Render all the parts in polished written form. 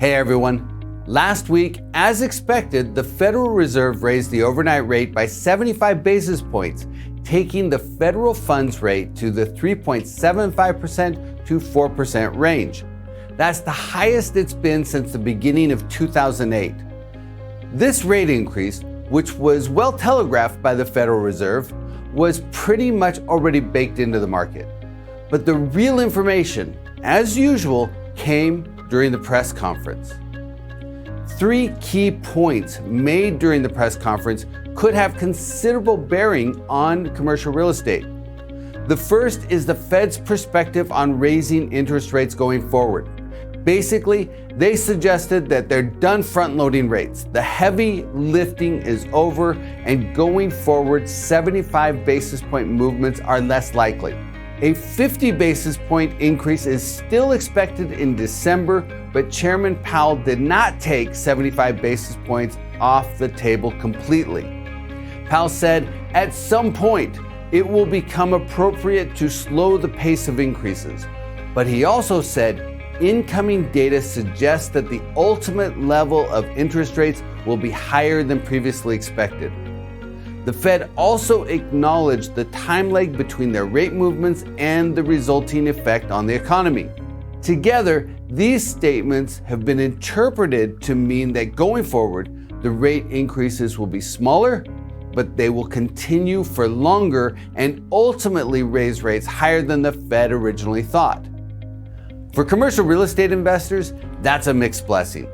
Hey everyone. Last week, as expected, the Federal Reserve raised the overnight rate by 75 basis points, taking the federal funds rate to the 3.75% to 4% range. That's the highest it's been since the beginning of 2008. This rate increase, which was well telegraphed by the Federal Reserve, was pretty much already baked into the market. But the real information, as usual, came during the press conference. Three key points made during the press conference could have considerable bearing on commercial real estate. The first is the Fed's perspective on raising interest rates going forward. Basically, they suggested that they're done front-loading rates. The heavy lifting is over, and going forward, 75 basis point movements are less likely. A 50 basis point increase is still expected in December, but Chairman Powell did not take 75 basis points off the table completely. Powell said, at some point, it will become appropriate to slow the pace of increases. But he also said, incoming data suggests that the ultimate level of interest rates will be higher than previously expected. The Fed also acknowledged the time lag between their rate movements and the resulting effect on the economy. Together, these statements have been interpreted to mean that going forward, the rate increases will be smaller, but they will continue for longer and ultimately raise rates higher than the Fed originally thought. For commercial real estate investors, that's a mixed blessing.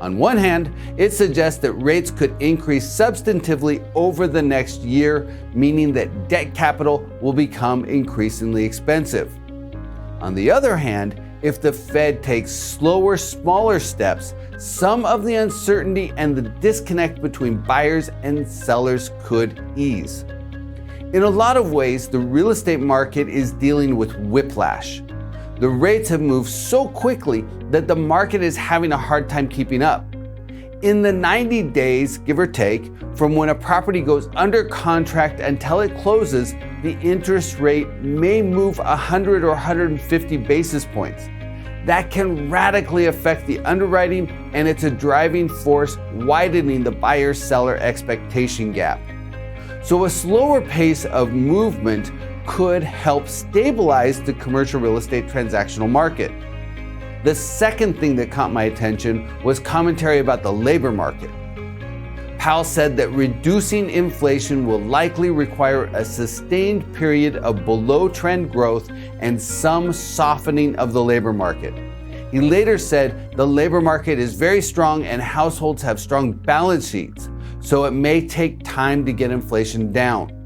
On one hand, it suggests that rates could increase substantively over the next year, meaning that debt capital will become increasingly expensive. On the other hand, if the Fed takes slower, smaller steps, some of the uncertainty and the disconnect between buyers and sellers could ease. In a lot of ways, the real estate market is dealing with whiplash. The rates have moved so quickly that the market is having a hard time keeping up. In the 90 days, give or take, from when a property goes under contract until it closes, the interest rate may move 100 or 150 basis points. That can radically affect the underwriting, and it's a driving force widening the buyer-seller expectation gap. So a slower pace of movement could help stabilize the commercial real estate transactional market. The second thing that caught my attention was commentary about the labor market. Powell said that reducing inflation will likely require a sustained period of below-trend growth and some softening of the labor market. He later said the labor market is very strong and households have strong balance sheets, so it may take time to get inflation down.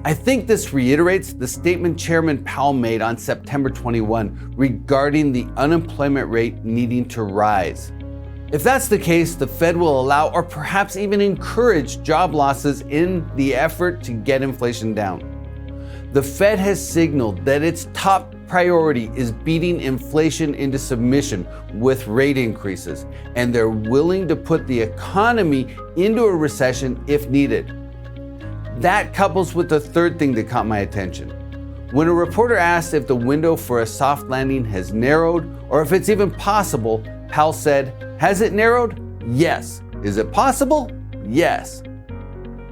I think this reiterates the statement Chairman Powell made on September 21 regarding the unemployment rate needing to rise. If that's the case, the Fed will allow or perhaps even encourage job losses in the effort to get inflation down. The Fed has signaled that its top priority is beating inflation into submission with rate increases, and they're willing to put the economy into a recession if needed. That couples with the third thing that caught my attention. When a reporter asked if the window for a soft landing has narrowed or if it's even possible, Powell said, "Has it narrowed? Yes. Is it possible? Yes."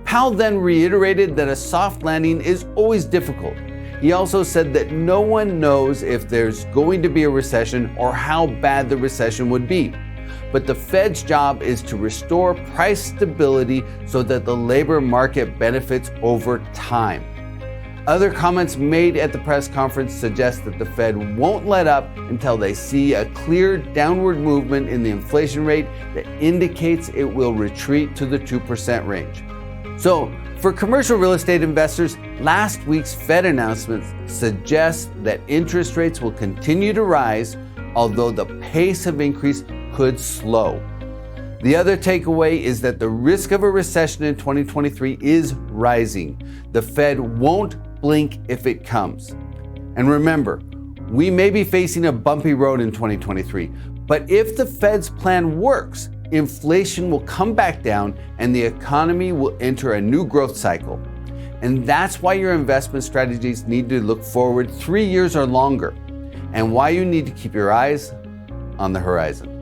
Powell then reiterated that a soft landing is always difficult. He also said that no one knows if there's going to be a recession or how bad the recession would be. But the Fed's job is to restore price stability so that the labor market benefits over time. Other comments made at the press conference suggest that the Fed won't let up until they see a clear downward movement in the inflation rate that indicates it will retreat to the 2% range. So, for commercial real estate investors, last week's Fed announcement suggests that interest rates will continue to rise, although the pace of increase could slow. The other takeaway is that the risk of a recession in 2023 is rising. The Fed won't blink if it comes. And remember, we may be facing a bumpy road in 2023, but if the Fed's plan works, inflation will come back down and the economy will enter a new growth cycle. And that's why your investment strategies need to look forward 3 years or longer, and why you need to keep your eyes on the horizon.